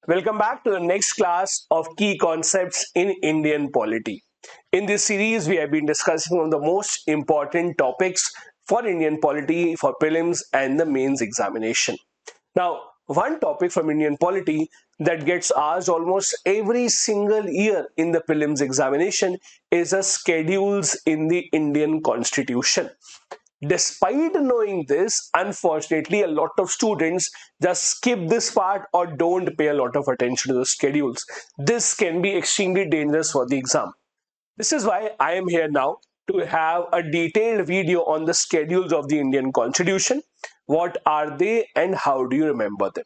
Welcome back to the next class of key concepts in Indian polity. In this series, we have been discussing one of the most important topics for Indian polity, for prelims and the mains examination. Now, one topic from Indian polity that gets asked almost every single year in the prelims examination is the schedules in the Indian constitution. Despite knowing this, unfortunately, a lot of students just skip this part or don't pay a lot of attention to the schedules. This can be extremely dangerous for the exam. This is why I am here now to have a detailed video on the schedules of the Indian Constitution. What are they and how do you remember them?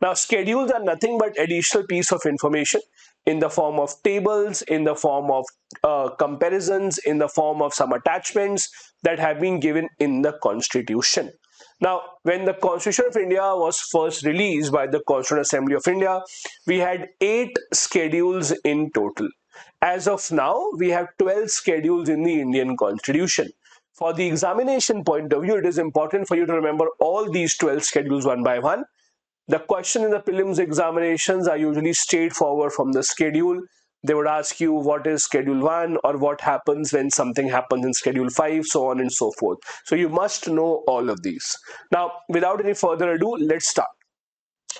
Now, schedules are nothing but additional piece of information in the form of tables, in the form of comparisons, in the form of some attachments that have been given in the Constitution. Now, when the Constitution of India was first released by the Constitutional Assembly of India, we had 8 schedules in total. As of now, we have 12 schedules in the Indian Constitution. For the examination point of view, it is important for you to remember all these 12 schedules one by one. The question in the prelims examinations are usually straightforward from the schedule. They would ask you what is schedule 1 or what happens when something happens in schedule 5, so on and so forth. So you must know all of these. Now, without any further ado, let's start.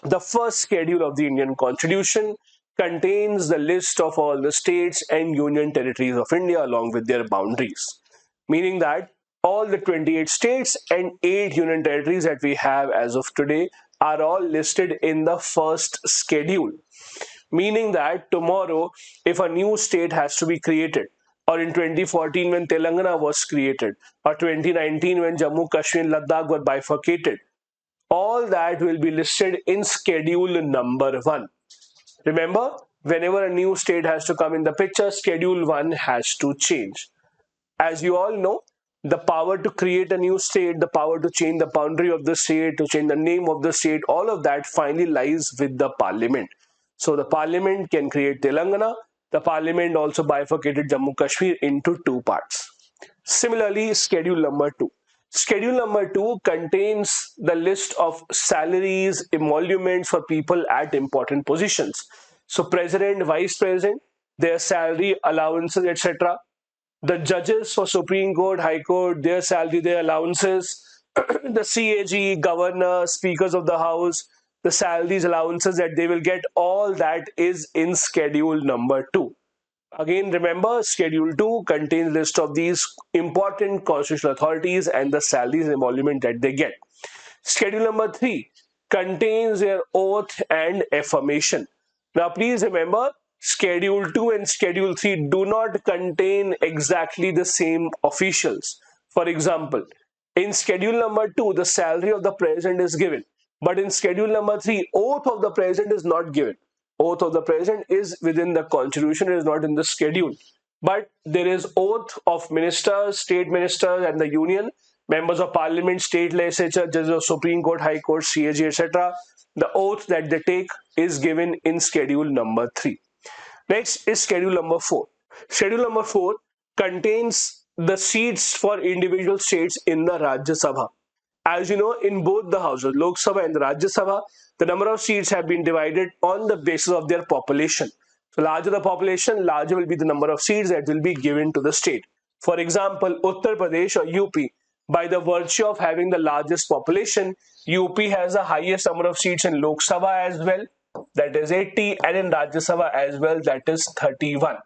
The first schedule of the Indian Constitution contains the list of all the states and union territories of India along with their boundaries, meaning that all the 28 states and 8 union territories that we have as of today are all listed in the first schedule, meaning that tomorrow if a new state has to be created, or in 2014 when Telangana was created, or 2019 when Jammu, Kashmir, Ladakh were bifurcated, all that will be listed in schedule number 1. Remember, whenever a new state has to come in the picture, schedule 1 has to change. As you all know, the power to create a new state, the power to change the boundary of the state, to change the name of the state, all of that finally lies with the parliament. So the parliament can create Telangana. The parliament also bifurcated Jammu Kashmir into 2 parts. Similarly, schedule number 2. Schedule number 2 contains the list of salaries, emoluments for people at important positions. So president, vice president, their salary, allowances, etc. The judges for Supreme Court, High Court, their salary, their allowances, the CAG, governor, speakers of the house, the salaries, allowances that they will get, all that is in schedule number 2. Again, remember, schedule 2 contains list of these important constitutional authorities and the salaries and emolument that they get. Schedule number 3 contains their oath and affirmation. Now, please remember, Schedule 2 and Schedule 3 do not contain exactly the same officials. For example, in Schedule number 2, the salary of the president is given. But in Schedule number 3, oath of the president is not given. Oath of the president is within the constitution, it is not in the schedule. But there is oath of ministers, state ministers and the union, members of parliament, state legislature, judges of Supreme Court, High Court, CAG, etc. The oath that they take is given in schedule number 3. Next is schedule number 4. Schedule number 4 contains the seats for individual states in the Rajya Sabha. As you know, in both the houses, Lok Sabha and the Rajya Sabha, the number of seats have been divided on the basis of their population. So larger the population, larger will be the number of seats that will be given to the state. For example, Uttar Pradesh or UP, by the virtue of having the largest population, UP has the highest number of seats in Lok Sabha as well, that is 80, and in Rajya Sabha as well, that is 31.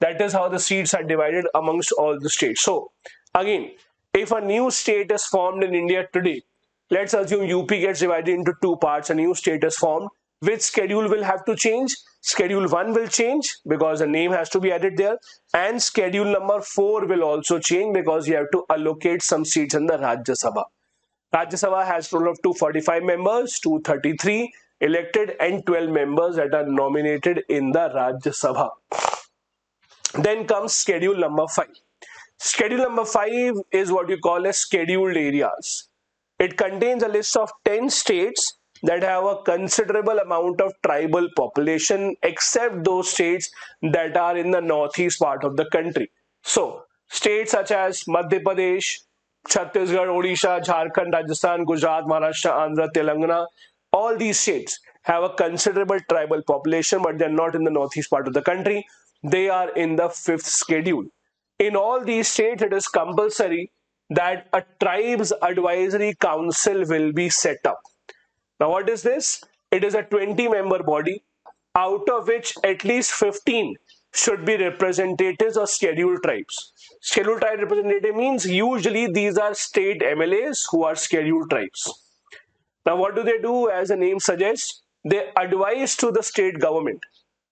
That is how the seats are divided amongst all the states. So again, if a new state is formed in India today, let's assume UP gets divided into 2 parts, a new state is formed. Which schedule will have to change? Schedule 1 will change because the name has to be added there, and schedule number 4 will also change because you have to allocate some seats in the Rajya Sabha. Rajya Sabha has a total of 245 members, 233 elected and 12 members that are nominated in the Rajya Sabha. Then comes schedule number 5. Schedule number 5 is what you call as scheduled areas. It contains a list of 10 states that have a considerable amount of tribal population, except those states that are in the northeast part of the country. So, states such as Madhya Pradesh, Chhattisgarh, Odisha, Jharkhand, Rajasthan, Gujarat, Maharashtra, Andhra, Telangana, all these states have a considerable tribal population, but they're not in the northeast part of the country. They are in the fifth schedule. In all these states, it is compulsory that a tribes advisory council will be set up. Now, what is this? It is a 20-member body, out of which at least 15 should be representatives of scheduled tribes. Scheduled tribe representative means usually these are state MLAs who are scheduled tribes. Now, what do they do? As the name suggests, they advise to the state government.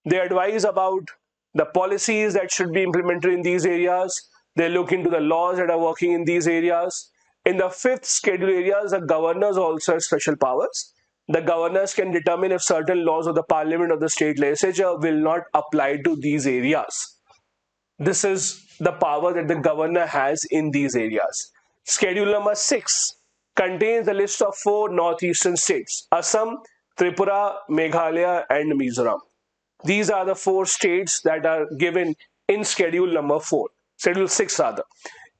They advise about the policies that should be implemented in these areas. They look into the laws that are working in these areas. In the fifth schedule areas, the governors also have special powers. The governors can determine if certain laws of the parliament or the state legislature will not apply to these areas. This is the power that the governor has in these areas. Schedule number 6 contains the list of 4 northeastern states: Assam, Tripura, Meghalaya, and Mizoram. These are the 4 states that are given in schedule number 4, schedule 6 rather.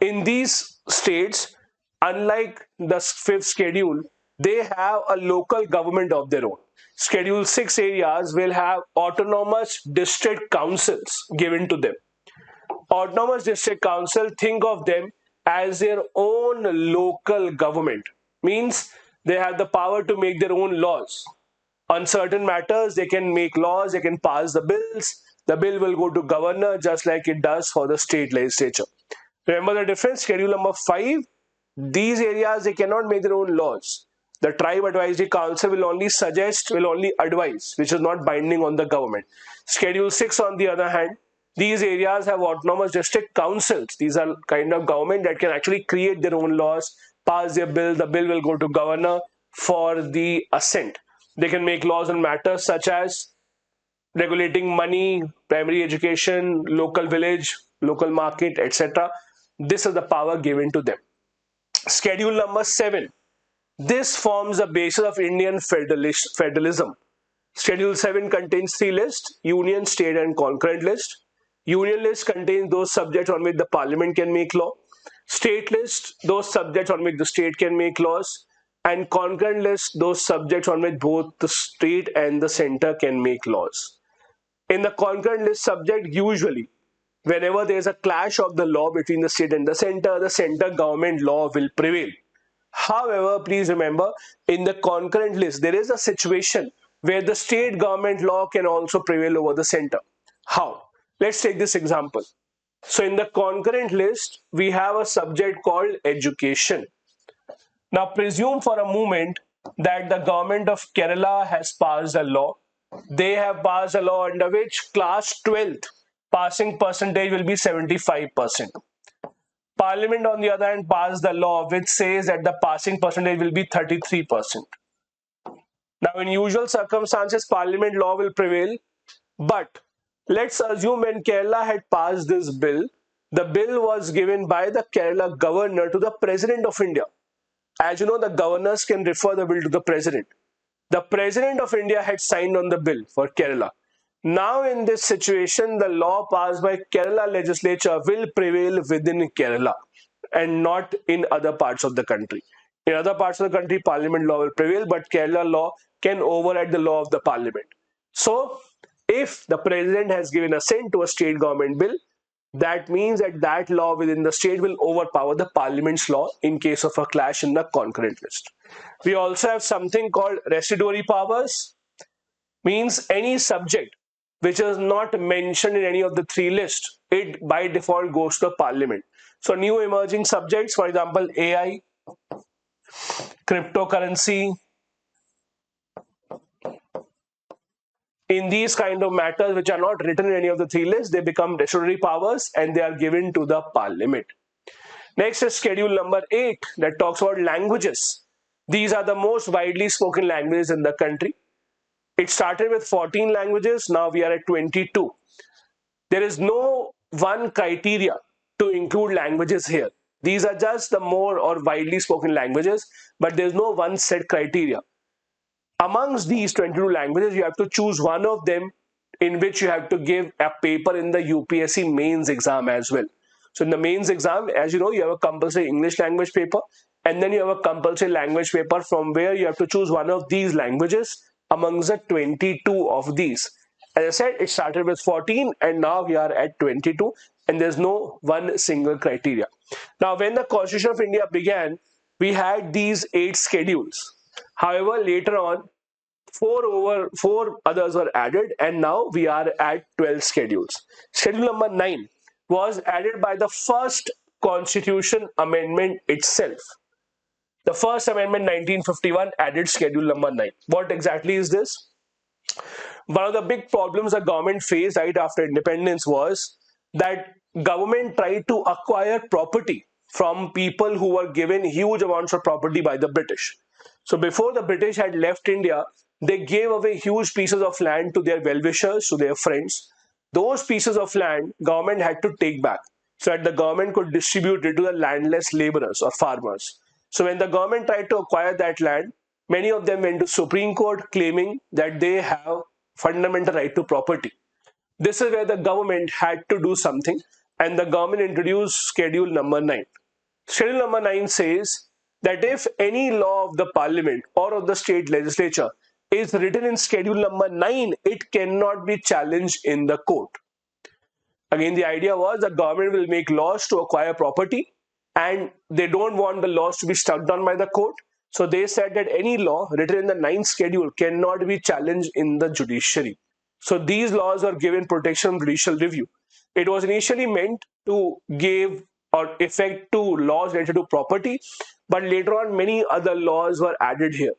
In these states, unlike the 5th schedule, they have a local government of their own. Schedule 6 areas will have autonomous district councils given to them. Autonomous district council, think of them as their own local government. Means they have the power to make their own laws. On certain matters, they can make laws, they can pass the bills. The bill will go to governor just like it does for the state legislature. Remember the difference? Schedule number 5, these areas, they cannot make their own laws. The tribe advisory council will only suggest, will only advise, which is not binding on the government. Schedule 6, on the other hand, these areas have autonomous district councils. These are kind of government that can actually create their own laws, pass their bill. The bill will go to governor for the assent. They can make laws on matters such as regulating money, primary education, local village, local market, etc. This is the power given to them. Schedule number 7. This forms the basis of Indian federalism. Schedule 7 contains 3 lists: union, state, and concurrent list. Union list contains those subjects on which the parliament can make law. State list, those subjects on which the state can make laws. And concurrent list, those subjects on which both the state and the center can make laws. In the concurrent list subject, usually, whenever there is a clash of the law between the state and the center government law will prevail. However, please remember, in the concurrent list, there is a situation where the state government law can also prevail over the center. How? Let's take this example. So in the concurrent list, we have a subject called education. Now presume for a moment that the government of Kerala has passed a law. They have passed a law under which class 12th passing percentage will be 75%. Parliament, on the other hand, passed the law which says that the passing percentage will be 33%. Now, in usual circumstances, Parliament law will prevail, but let's assume when Kerala had passed this bill, the bill was given by the Kerala governor to the President of India. As you know, the governors can refer the bill to the President. The President of India had signed on the bill for Kerala. Now, in this situation, the law passed by Kerala legislature will prevail within Kerala and not in other parts of the country. In other parts of the country, Parliament law will prevail, but Kerala law can override the law of the Parliament. So, if the President has given assent to a state government bill, that means that that law within the state will overpower the Parliament's law in case of a clash in the concurrent list. We also have something called residuary powers. Means any subject which is not mentioned in any of the 3 lists, it by default goes to the Parliament. So new emerging subjects, for example, AI, cryptocurrency, in these kind of matters which are not written in any of the 3 lists, they become residuary powers and they are given to the Parliament. Next is schedule number 8 that talks about languages. These are the most widely spoken languages in the country. It started with 14 languages, now we are at 22. There is no one criteria to include languages here. These are just the more or widely spoken languages, but there is no one set criteria. Amongst these 22 languages, you have to choose one of them in which you have to give a paper in the UPSC mains exam as well. So in the mains exam, as you know, you have a compulsory English language paper and then you have a compulsory language paper from where you have to choose one of these languages amongst the 22 of these. As I said, it started with 14 and now we are at 22, and there's no one single criteria. Now, when the Constitution of India began, we had these 8 schedules. However, later on, four others were added, and now we are at 12 schedules. Schedule number 9 was added by the first Constitution Amendment itself. The first amendment 1951 added schedule number 9. What exactly is this? One of the big problems the government faced right after independence was that government tried to acquire property from people who were given huge amounts of property by the British. So before the British had left India, they gave away huge pieces of land to their well-wishers, to their friends. Those pieces of land government had to take back so that the government could distribute it to the landless laborers or farmers. So when the government tried to acquire that land, many of them went to Supreme Court claiming that they have fundamental right to property. This is where the government had to do something, and the government introduced schedule number 9. Schedule number 9 says that if any law of the parliament or of the state legislature is written in schedule number 9, it cannot be challenged in the court. Again, the idea was the government will make laws to acquire property and they don't want the laws to be struck down by the court. So they said that any law written in the 9th schedule cannot be challenged in the judiciary. So these laws were given protection from judicial review. It was initially meant to give or effect to laws related to property, but later on many other laws were added here.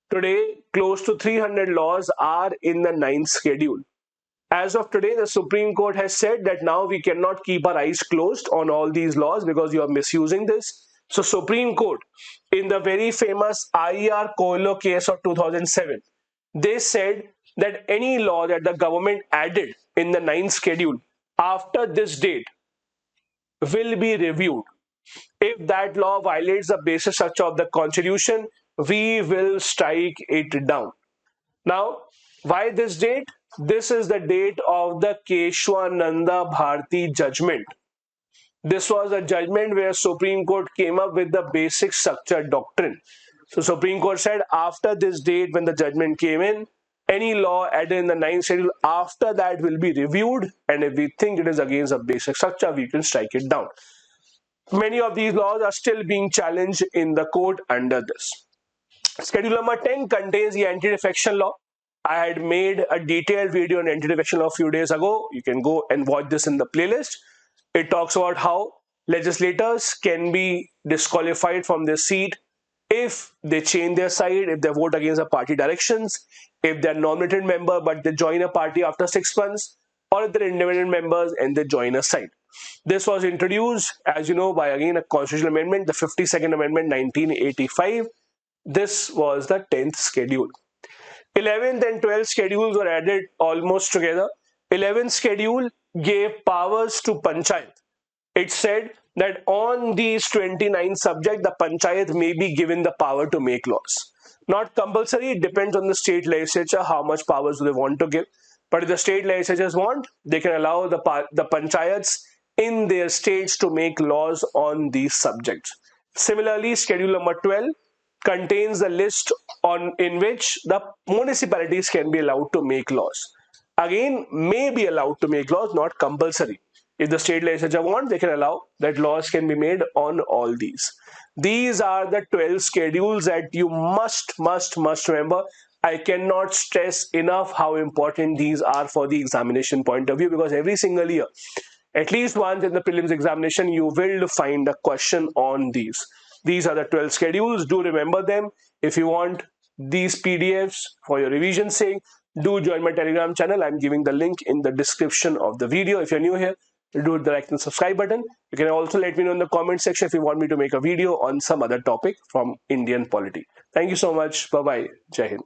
Today, close to 300 laws are in the 9th schedule. As of today, the Supreme Court has said that now we cannot keep our eyes closed on all these laws because you are misusing this. So Supreme Court, in the very famous IR Coelho case of 2007, they said that any law that the government added in the 9th schedule after this date will be reviewed. If that law violates the basic structure of the Constitution, we will strike it down. Now, why this date? This is the date of the Keshwananda Bharti judgment. This was a judgment where Supreme Court came up with the basic structure doctrine. So Supreme Court said after this date when the judgment came in, any law added in the 9th schedule after that will be reviewed, and if we think it is against the basic structure, we can strike it down. Many of these laws are still being challenged in the court under this. Schedule number 10 contains the anti-defection law. I had made a detailed video on anti-defection law a few days ago. You can go and watch this in the playlist. It talks about how legislators can be disqualified from their seat if they change their side, if they vote against the party directions, if they're nominated member but they join a party after 6 months, or if they're independent members and they join a side. This was introduced, as you know, by again a constitutional amendment, the 52nd Amendment 1985. This was the 10th schedule. 11th and 12th schedules were added almost together. 11th schedule gave powers to Panchayat. It said that on these 29 subjects, the Panchayat may be given the power to make laws. Not compulsory, it depends on the state legislature how much powers they want to give. But if the state legislatures want, they can allow the Panchayats in their states to make laws on these subjects. Similarly, schedule number 12 contains the list in which the municipalities can be allowed to make laws. Again, may be allowed to make laws, not compulsory. If the state legislature want, they can allow that laws can be made on all these. These are the 12 schedules that you must remember. I cannot stress enough how important these are for the examination point of view, because every single year, at least once in the prelims examination, you will find a question on these. These are the 12 schedules. Do remember them. If you want these PDFs for your revision sake, do join my Telegram channel. I'm giving the link in the description of the video. If you're new here, do the like and subscribe button. You can also let me know in the comment section if you want me to make a video on some other topic from Indian polity. Thank you so much. Bye-bye. Jai Hind.